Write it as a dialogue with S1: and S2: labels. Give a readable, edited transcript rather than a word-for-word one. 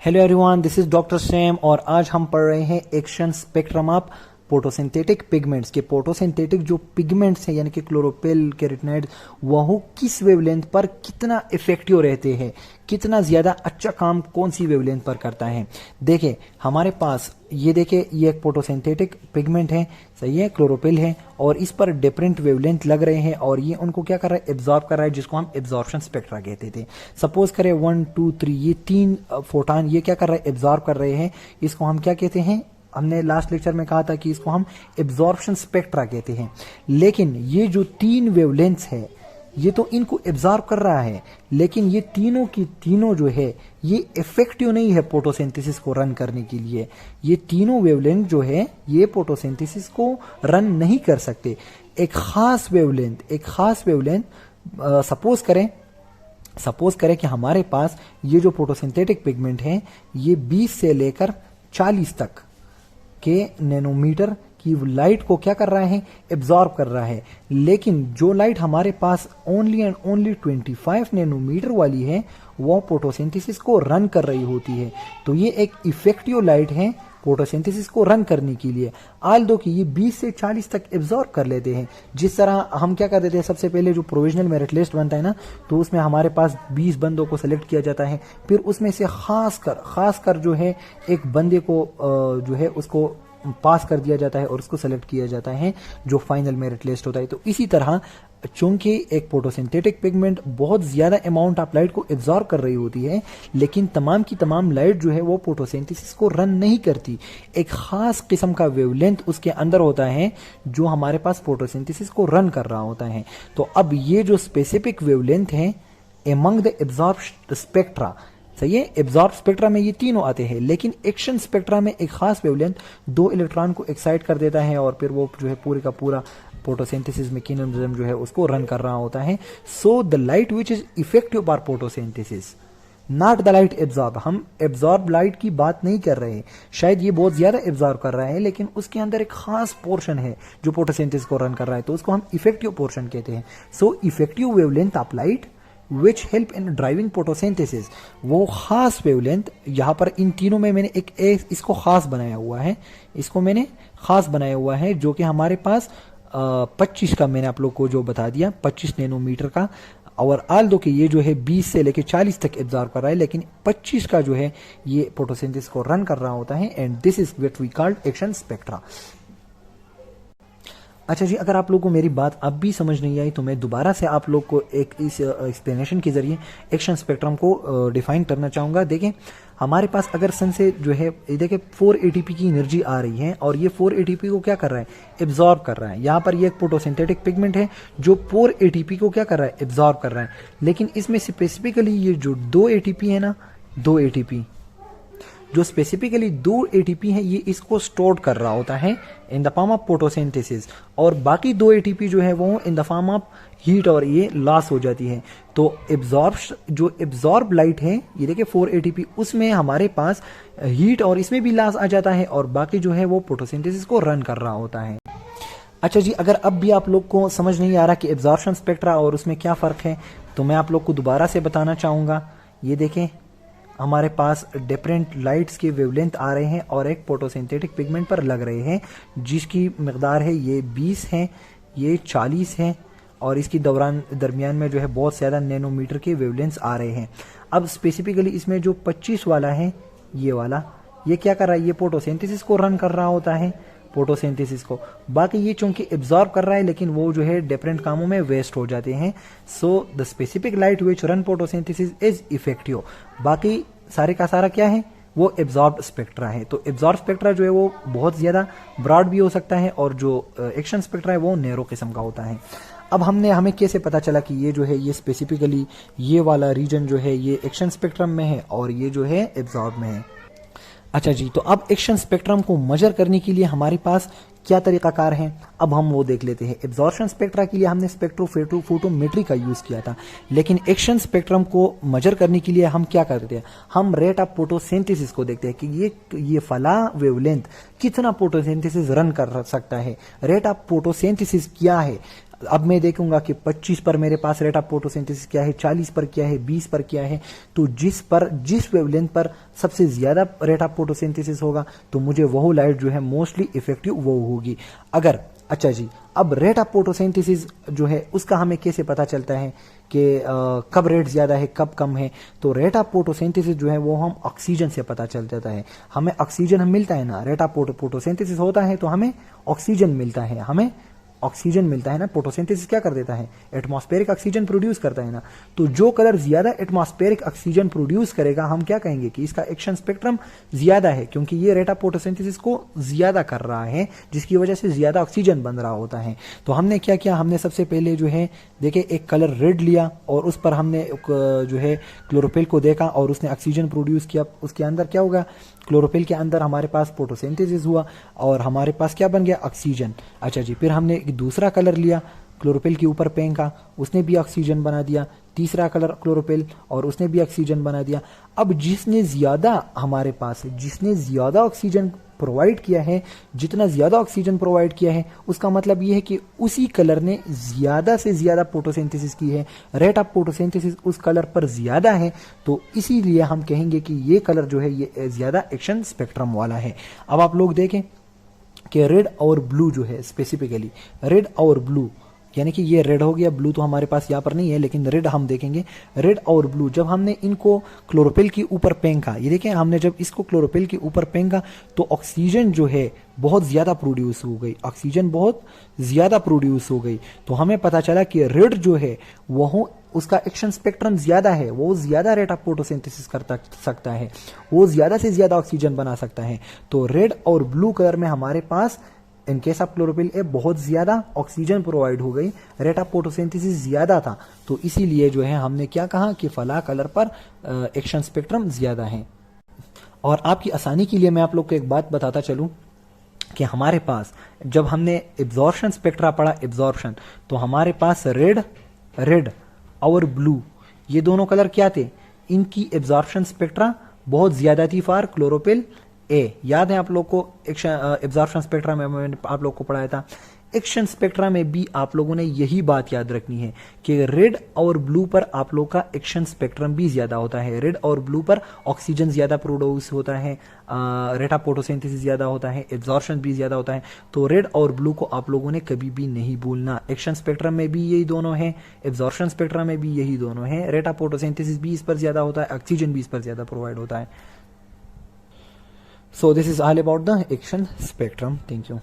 S1: Hello everyone, this is doctor Sam और आज हम पढ़ रहे हैं action spectrum of photosynthetic pigments के। फोटोसिंथेटिक जो पिगमेंट्स हैं यानी कि क्लोरोफिल, कैरोटीनॉइड, वह किस वेवलेंथ पर कितना इफेक्टिव रहते हैं, कितना ज्यादा अच्छा काम कौन सी वेवलेंथ पर करता है। देखिए हमारे पास ये देखिए ये एक फोटोसिंथेटिक पिगमेंट है, सही है, क्लोरोफिल है और इस पर डिफरेंट वेवलेंथ लग रहे हैं और ये उनको क्या कर रहा है, एब्जॉर्ब कर रहा है, जिसको हम एब्जॉर्प्शन स्पेक्ट्रा कहते थे। सपोज करें 1 2 3 ये 3 फोटॉन ये क्या कर रहा है, एब्जॉर्ब कर रहे हैं। इसको हम क्या कहते हैं, हमने लास्ट लेक्चर में कहा था कि इसको हम एब्जॉर्प्शन स्पेक्ट्रा कहते हैं। लेकिन ये जो 3 वेवलेंथ्स है ये तो इनको एब्जॉर्ब कर रहा है, लेकिन ये तीनों की तीनों जो है ये इफेक्टिव नहीं है फोटोसिंथेसिस को रन करने के लिए। ये तीनों वेवलेंथ जो है ये फोटोसिंथेसिस को रन नहीं कर सकते। एक खास वेवलेंथ सपोज करें कि हमारे पास ये जो फोटोसिंथेटिक पिगमेंट है ये 20 से लेकर 40 तक के नैनोमीटर की लाइट को क्या कर रहा है, एब्जॉर्ब कर रहा है। लेकिन जो लाइट हमारे पास ओनली एंड ओनली 25 नैनोमीटर वाली है वो फोटोसिंथेसिस को रन कर रही होती है। तो ये एक इफेक्टिव लाइट है फोटोसिंथेसिस को रन करने के लिए। आल दो कि ये 20 से 40 तक एब्जॉर्ब कर लेते हैं। जिस तरह हम क्या कर देते हैं, सबसे पहले जो प्रोविजनल मेरिट लिस्ट बनता है ना, तो उसमें हमारे पास 20 बंदों को सेलेक्ट किया जाता है। फिर उसमें से खासकर जो है एक बंदे को जो है उसको पास कर दिया जाता है और उसको सेलेक्ट किया जाता है जो फाइनल मेरिट लिस्ट होता है। तो इसी तरह चूंकि एक फोटोसिंथेटिक पिगमेंट बहुत ज्यादा अमाउंट ऑफ लाइट को एब्जॉर्ब कर रही होती है, लेकिन तमाम की तमाम लाइट जो है वो फोटोसिंथेसिस को रन नहीं करती। एक खास किस्म का वेवलेंथ उसके अंदर होता है जो हमारे पास फोटोसिंथेसिस को रन कर रहा होता है। तो अब ये जो स्पेसिफिक वेवलेंथ है एमंग द एब्जॉर्ब स्पेक्ट्रा, सही है, एब्जॉर्ब स्पेक्ट्रा में ये तीनों आते हैं, लेकिन एक्शन स्पेक्ट्रा में एक खास वेवलेंथ 2 इलेक्ट्रॉन को एक्साइट कर देता है और फिर वो जो है पूरे का पूरा फोटोसिंथेसिस मैकेनिज्म जो है उसको रन कर रहा होता है। So the light which is effective for photosynthesis, not the light absorb. हम एब्जॉर्ब लाइट की बात नहीं कर रहे हैं, शायद ये बहुत ज्यादा एब्जॉर्ब कर रहा है लेकिन उसके अंदर एक खास पोर्शन है जो फोटोसिंथेसिस को रन कर रहा है, तो उसको हम इफेक्टिव पोर्शन कहते हैं। So effective wavelength of light which help in driving photosynthesis, वो खास वेवलेंथ यहाँ पर इन तीनों में मैंने एक इसको खास बनाया हुआ है, इसको मैंने खास बनाया हुआ है जो कि हमारे पास 25 का मैंने आप लोग को जो बता दिया 25 नैनोमीटर का। और आल दो कि ये जो है 20 से लेकर 40 तक एब्जॉर्ब कर रहा है, लेकिन 25 का जो है ये फोटोसिंथेसिस को रन कर रहा होता है। And this is what we called action spectra. अच्छा जी, अगर आप लोगों को मेरी बात अब भी समझ नहीं आई तो मैं दोबारा से आप लोग को एक इस एक्सप्लेनेशन के जरिए एक्शन स्पेक्ट्रम को डिफाइन करना चाहूंगा। देखें हमारे पास अगर सन से जो है देखिए 4 ATP की एनर्जी आ रही है और ये 4 ATP को क्या कर रहा है, एब्जॉर्ब कर रहा है। यहाँ पर ये एक फोटोसिंथेटिक पिगमेंट है जो 4 ATP को क्या कर रहा है, एब्जॉर्ब कर रहा है। लेकिन इसमें स्पेसिफिकली ये जो 2 ATP है ना, 2 ATP जो स्पेसिफिकली 2 ATP है ये इसको स्टोर कर रहा होता है in the form of photosynthesis, और बाकी 2 ATP जो है वो in the form of heat और ये लॉस हो जाती है। तो एब्जॉर्ब लाइट है ये देखिए 4 ATP, उसमें हमारे पास हीट और इसमें भी लॉस आ जाता है और बाकी जो है वो फोटोसिंथेसिस को रन कर रहा होता है। अच्छा जी, अगर अब भी आप लोग को समझ नहीं आ रहा कि एब्जॉर्प्शन स्पेक्ट्रा और उसमें क्या फर्क है तो मैं आप लोग को दोबारा से बताना चाहूंगा। ये देखें हमारे पास डिफरेंट लाइट्स के वेवलेंथ आ रहे हैं और एक फोटोसिंथेटिक पिगमेंट पर लग रहे हैं जिसकी मकदार है ये 20 है, ये 40 है और इसकी दरमियान में जो है बहुत ज़्यादा नैनोमीटर के वेवलेंथ्स आ रहे हैं। अब स्पेसिफिकली इसमें जो 25 वाला है ये वाला, ये क्या कर रहा है, ये फोटोसिंथेसिस को रन कर रहा होता है, फोटोसिंथेसिस को। बाकी ये चूंकि एब्जॉर्ब कर रहा है लेकिन वो जो है डिफरेंट कामों में वेस्ट हो जाते हैं। So the specific light which run photosynthesis is effective. बाकी सारे का सारा क्या है, वो एब्जॉर्ब स्पेक्ट्रा है। तो एब्जॉर्ब स्पेक्ट्रा जो है वो बहुत ज्यादा ब्रॉड भी हो सकता है और जो एक्शन स्पेक्ट्रा है वो नैरो किस्म का होता है। अब हमें कैसे पता चला कि ये जो है ये स्पेसिफिकली ये वाला रीजन जो है ये एक्शन स्पेक्ट्रम में है और ये जो है एब्जॉर्ब में है। अच्छा जी, तो अब एक्शन स्पेक्ट्रम को मेजर करने के लिए हमारे पास क्या तरीकाकार है, अब हम वो देख लेते हैं। एब्जॉर्प्शन स्पेक्ट्रा के लिए हमने स्पेक्ट्रोफोटोमेट्री का यूज किया था, लेकिन एक्शन स्पेक्ट्रम को मेजर करने के लिए हम क्या करते हैं, हम रेट ऑफ फोटोसिंथेसिस को देखते हैं कि ये फला वेवलेंथ कितना फोटोसिंथेसिस रन कर सकता है, रेट ऑफ फोटोसिंथेसिस क्या है। अब मैं देखूंगा कि 25 पर मेरे पास रेट ऑफ फोटोसिंथेसिस क्या है, 40 पर क्या है, 20 पर क्या है। तो जिस वेवलेंथ पर सबसे ज्यादा रेट ऑफ फोटोसिंथेसिस होगा तो मुझे वो लाइट जो है मोस्टली इफेक्टिव वो होगी। अगर अच्छा जी, अब रेट ऑफ फोटोसिंथेसिस जो है उसका हमें कैसे पता चलता है कि कब रेट ज्यादा है कब कम है। तो रेट ऑफ फोटोसिंथेसिस जो है वो हम ऑक्सीजन से पता चल जाता है। हमें ऑक्सीजन हम मिलता है ना, रेट ऑफ फोटोसिंथेसिस होता है तो हमें ऑक्सीजन मिलता है, हमें ऑक्सीजन मिलता है ना। फोटोसिंथेसिस क्या कर देता है, एटमॉस्फेरिक ऑक्सीजन प्रोड्यूस करता है ना। तो जो कलर ज्यादा एटमॉस्फेरिक ऑक्सीजन प्रोड्यूस करेगा हम क्या कहेंगे कि इसका एक्शन स्पेक्ट्रम ज्यादा है, क्योंकि ये रेट ऑफ फोटोसिंथेसिस को ज्यादा कर रहा है, जिसकी वजह से ज्यादा ऑक्सीजन बन रहा होता है। तो हमने क्या किया, हमने सबसे पहले जो है देखे एक कलर रेड लिया और उस पर हमने जो है क्लोरोफिल को देखा और उसने ऑक्सीजन प्रोड्यूस किया। उसके अंदर क्या होगा, क्लोरोफिल के अंदर हमारे पास फोटोसिंथेसिस हुआ और हमारे पास क्या बन गया, ऑक्सीजन। अच्छा जी, फिर हमने एक दूसरा कलर लिया, क्लोरोफिल के ऊपर फेंका, उसने भी ऑक्सीजन बना दिया। तीसरा कलर क्लोरोफिल और उसने भी ऑक्सीजन बना दिया। अब जिसने ज्यादा हमारे पास जिसने ज्यादा ऑक्सीजन प्रोवाइड किया है, जितना ज्यादा ऑक्सीजन प्रोवाइड किया है उसका मतलब यह है कि उसी कलर ने ज्यादा से ज्यादा फोटोसिंथेसिस की है, रेट ऑफ फोटोसिंथेसिस उस कलर पर ज्यादा है। तो इसीलिए हम कहेंगे कि ये कलर जो है ये ज्यादा एक्शन स्पेक्ट्रम वाला है। अब आप लोग देखें कि रेड और ब्लू जो है, स्पेसिफिकली रेड और ब्लू, यानी कि ये रेड हो गया, ब्लू तो हमारे पास यहाँ पर नहीं है लेकिन रेड हम देखेंगे। रेड और ब्लू जब हमने इनको क्लोरोफिल के ऊपर फेंका, ये देखें हमने जब इसको क्लोरोफिल के ऊपर फेंका तो ऑक्सीजन जो है बहुत ज्यादा प्रोड्यूस हो गई, ऑक्सीजन बहुत ज्यादा प्रोड्यूस हो गई। तो हमें पता चला कि रेड जो है वह उसका एक्शन स्पेक्ट्रम ज्यादा है, वो ज्यादा रेट ऑफ फोटोसिंथेसिस कर सकता है, वो ज्यादा से ज्यादा ऑक्सीजन बना सकता है। तो रेड और ब्लू कलर में हमारे पास in case of chlorophyll A बहुत ज्यादा ऑक्सीजन प्रोवाइड हो गई, रेट ऑफ फोटोसिंथेसिस ज्यादा था। तो इसीलिए जो है हमने क्या कहा कि फला कलर पर एक्शन स्पेक्ट्रम ज्यादा है। और आपकी आसानी के लिए मैं आप लोग को एक बात बताता चलूं कि हमारे पास जब हमने एब्जॉर्प्शन स्पेक्ट्रा पढ़ा, एब्जॉर्प्शन, तो हमारे पास रेड और ब्लू ये दोनों कलर क्या थे, इनकी एब्जॉर्प्शन स्पेक्ट्रा बहुत ज्यादा थी फॉर क्लोरोफिल ए। याद है आप लोग को एब्जॉर्प्शन स्पेक्ट्रा में मैंने आप लोग को पढ़ाया था। एक्शन स्पेक्ट्रा में भी आप लोगों ने यही बात याद रखनी है कि रेड और ब्लू पर आप लोग का एक्शन स्पेक्ट्रम भी ज्यादा होता है। रेड और ब्लू पर ऑक्सीजन ज्यादा प्रोड्यूस होता है, रेट ऑफ फोटोसिंथेसिस ज्यादा होता है, एब्जॉर्प्शन भी ज्यादा होता है। तो रेड और ब्लू को आप लोगों ने कभी भी नहीं भूलना। एक्शन स्पेक्ट्रम में भी यही दोनों है, एब्जॉर्प्शन स्पेक्ट्रम में भी यही दोनों है। रेट ऑफ फोटोसिंथेसिस भी इस पर ज्यादा होता है, ऑक्सीजन भी इस पर ज्यादा प्रोवाइड होता है। So this is all about the action spectrum. Thank you.